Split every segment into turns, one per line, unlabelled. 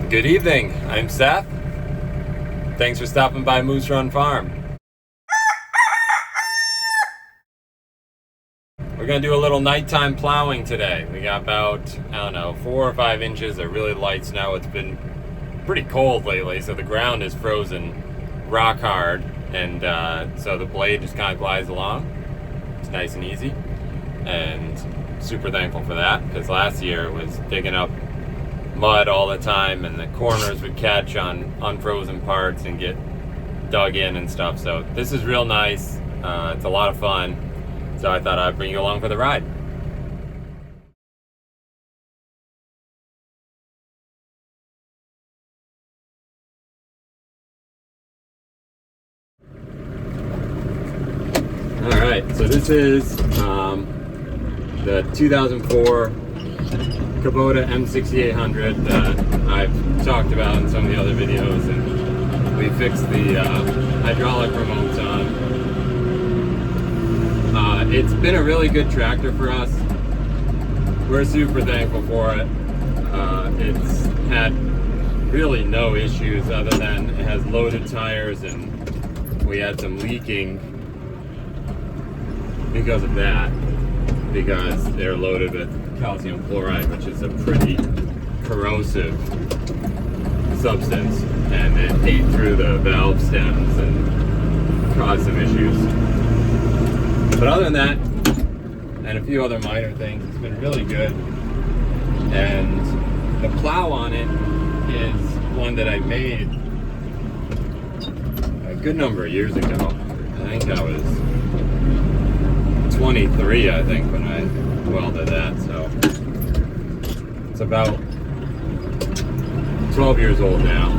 Good evening, I'm Seth. Thanks for stopping by Moose Run Farm. We're gonna do a little nighttime plowing today. We got about, 4 or 5 inches of really light snow. It's been pretty cold lately, so the ground is frozen rock hard, and so the blade just kind of glides along. It's nice and easy, and super thankful for that, because last year it was digging up mud all the time, and the corners would catch on unfrozen parts and get dug in and stuff. So this is real nice. It's a lot of fun. So I thought I'd bring you along for the ride. All right, so this is the 2004 KUBOTA M6800 that I've talked about in some of the other videos, and we fixed the hydraulic remotes on. It's been a really good tractor for us. We're super thankful for it. It's had really no issues other than it has loaded tires, and we had some leaking because of that, because they're loaded with calcium chloride, which is a pretty corrosive substance, and it ate through the valve stems and caused some issues. But other than that, and a few other minor things, it's been really good. And the plow on it is one that I made a good number of years ago. I think I was 23, I think, when I welded that, so it's about 12 years old now,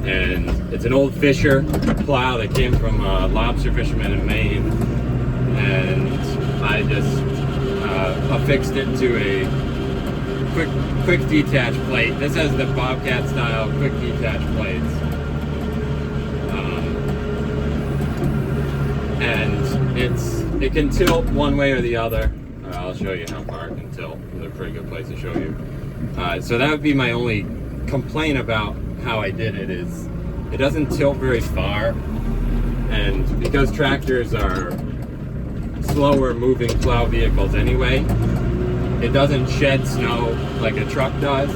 and it's an old Fisher plow that came from a lobster fisherman in Maine, and I just affixed it to a quick detach plate. This has the Bobcat style quick detach plates, and it can tilt one way or the other. I'll show you how far it can tilt. It's a pretty good place to show you. So that would be my only complaint about how I did it, is it doesn't tilt very far, and because tractors are slower moving plow vehicles anyway, it doesn't shed snow like a truck does.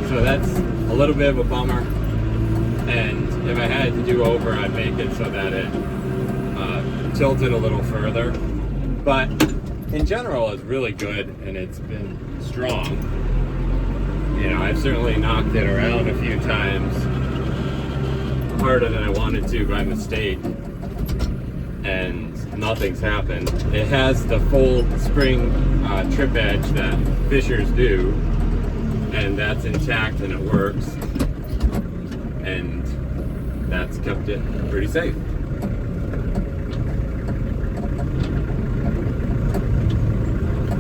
So that's a little bit of a bummer, and if I had to do over, I'd make it so that it tilted a little further. But in general, it's really good, and it's been strong. You know, I've certainly knocked it around a few times harder than I wanted to by mistake, and nothing's happened. It has the full spring trip edge that Fishers do, and that's intact and it works, and that's kept it pretty safe.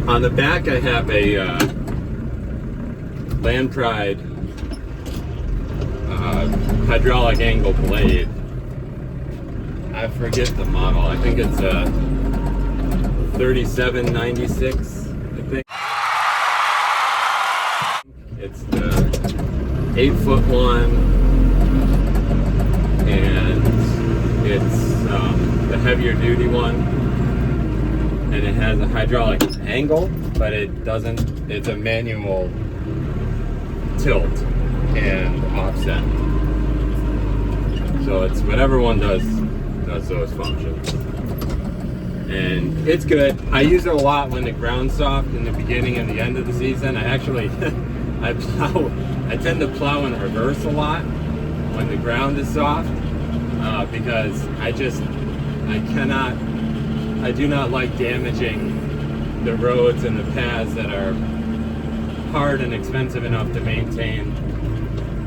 On the back, I have a Land Pride hydraulic angle blade. I forget the model. I think it's a 3796, I think. It's the 8-foot one, and it's the heavier duty one. And it has a hydraulic angle, but it doesn't, it's a manual tilt and offset. So it's whatever one does those functions. And it's good. I use it a lot when the ground's soft in the beginning and the end of the season. I actually, I tend to plow in reverse a lot when the ground is soft, because I do not like damaging the roads and the paths that are hard and expensive enough to maintain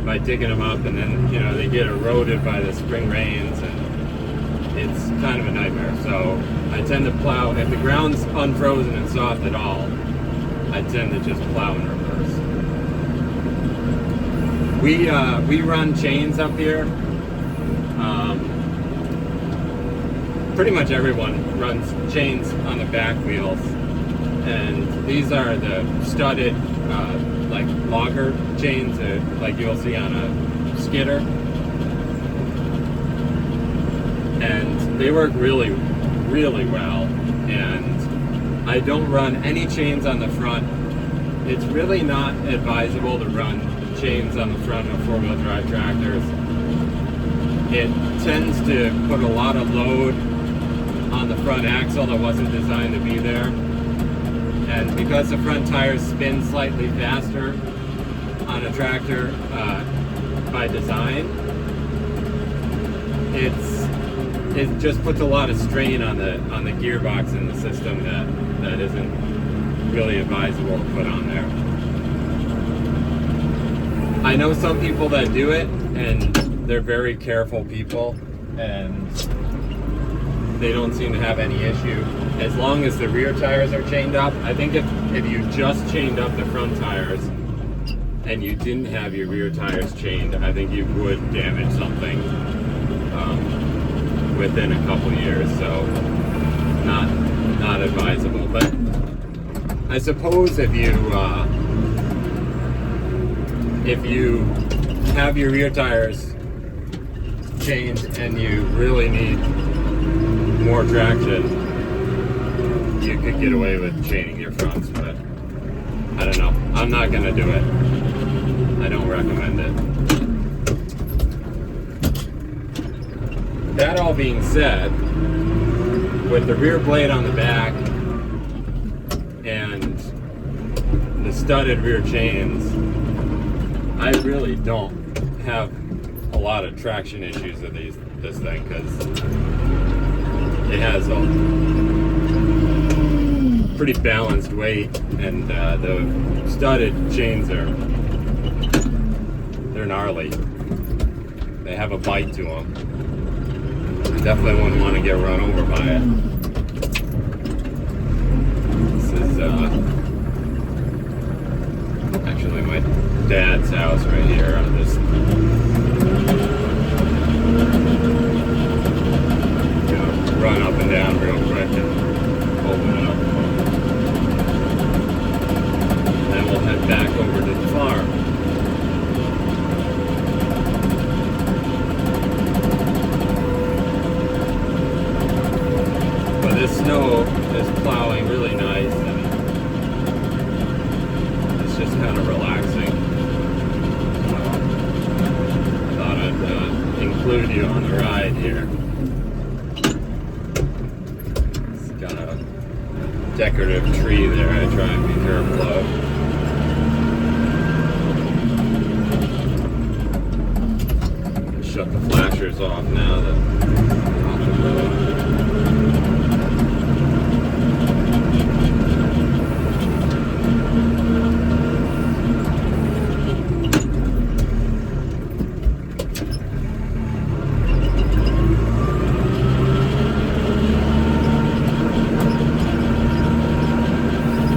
by digging them up, and then, you know, they get eroded by the spring rains, and it's kind of a nightmare. So I tend to plow, if the ground's unfrozen and soft at all, I tend to just plow in reverse. We run chains up here. Pretty much everyone runs chains on the back wheels, and these are the studded like auger chains like you'll see on a skidder. And they work really, really well. And I don't run any chains on the front. It's really not advisable to run chains on the front of four-wheel drive tractors. It tends to put a lot of load on the front axle that wasn't designed to be there. And because the front tires spin slightly faster on a tractor by design, it just puts a lot of strain on the gearbox in the system that isn't really advisable to put on there. I know some people that do it, and they're very careful people, and they don't seem to have any issue as long as the rear tires are chained up. I think if you just chained up the front tires and you didn't have your rear tires chained, I think you would damage something within a couple years. So not advisable. But I suppose if you have your rear tires chained and you really need more traction, you could get away with chaining your fronts, but I don't know. I'm not gonna do it. I don't recommend it. That all being said, with the rear blade on the back and the studded rear chains, I really don't have a lot of traction issues with this thing, because it has a pretty balanced weight, and the studded chains they're gnarly. They have a bite to them. I definitely wouldn't want to get run over by it. This is actually my dad's house right here. I'm just gonna run up and down real quick and open it up. And then we'll head back over to the farm. But this snow is plowing really nice, and it's just kind of relaxing. I thought I'd include you on the ride here. It's got a decorative tree there I try and be careful of. Shut the flashers off now that off the road.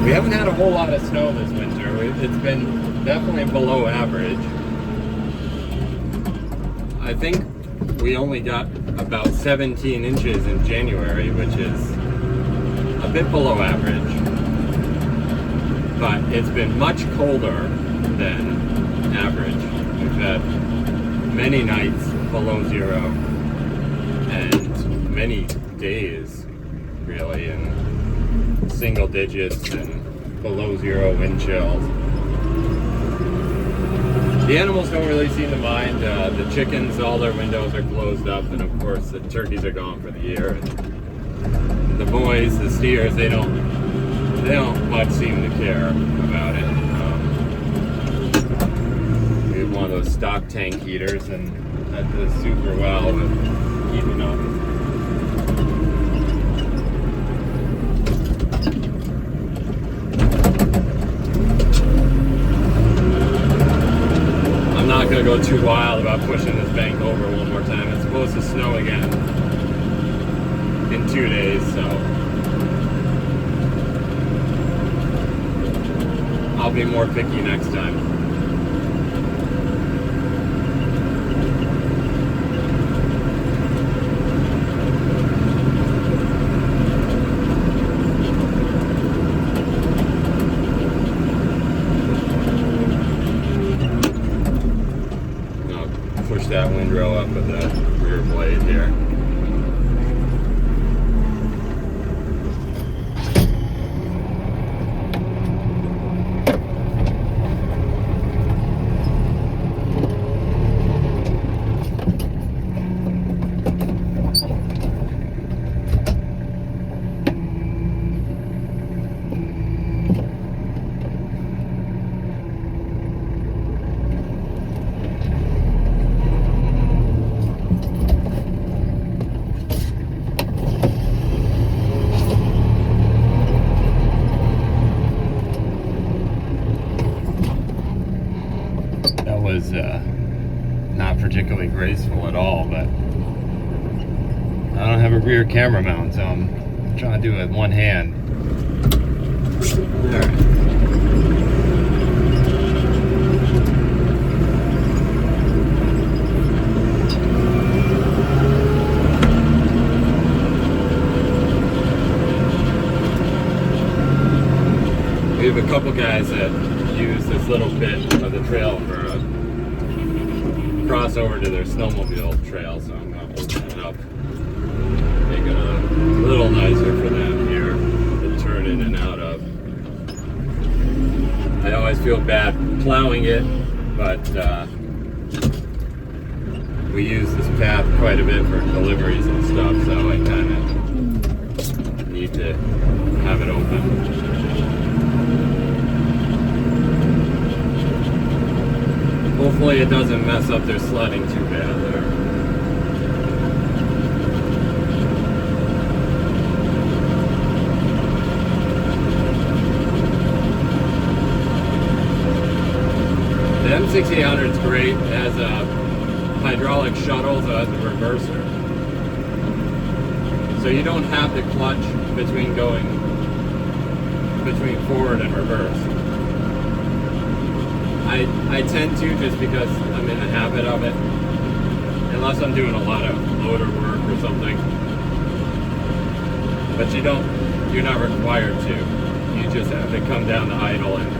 We haven't had a whole lot of snow this winter. It's been definitely below average. I think we only got about 17 inches in January, which is a bit below average. But it's been much colder than average. We've had many nights below zero and many days really in single digits and below zero wind chills. The animals don't really seem to mind. The chickens, all their windows are closed up, and of course the turkeys are gone for the year. And the boys, the steers, they don't much seem to care about it. We have one of those stock tank heaters, and that does super well with keeping up. I'm not going to go too wild about pushing this bank over one more time. It's supposed to snow again in 2 days, so I'll be more picky next time. that windrow up with the rear blade here. That was not particularly graceful at all, but I don't have a rear camera mount, so I'm trying to do it with one hand. Alright. We have a couple guys that use this little bit of the trail for a crossover to their snowmobile trail, so I'm going to open it up, make it a little nicer for them here to turn in and out of. I always feel bad plowing it, but we use this path quite a bit for deliveries and stuff, so I kind of need to have it open. Hopefully it doesn't mess up their sledding too bad there. The M6800 is great. It has a hydraulic shuttle, so it has a reverser. So you don't have the clutch between forward and reverse. I tend to, just because I'm in the habit of it, unless I'm doing a lot of loader work or something. But you're not required to. You just have to come down to idle and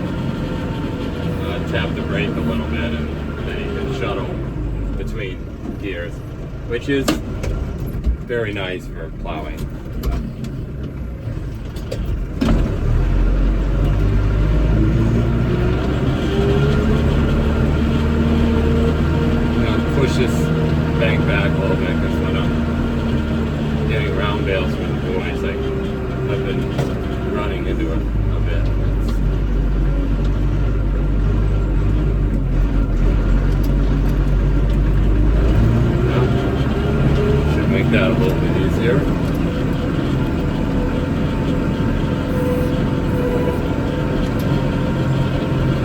tap the brake a little bit, and then you can shuttle between gears, which is very nice for plowing. Push this bank back a little bit, because when I'm getting round bales for the boys, like, I've been running into it a bit. Should make that a little bit easier.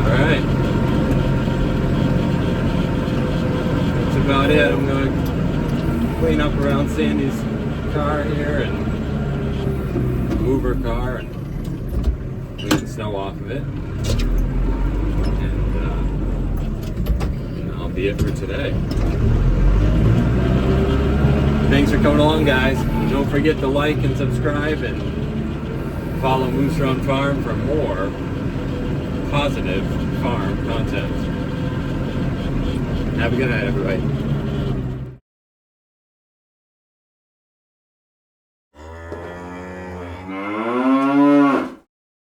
Alright. About it. I'm going to clean up around Sandy's car here and move her car and clean the snow off of it, and that'll be it for today. Thanks for coming along, guys. Don't forget to like and subscribe and follow Moose Run Farm for more positive farm content. Have a good night, everybody.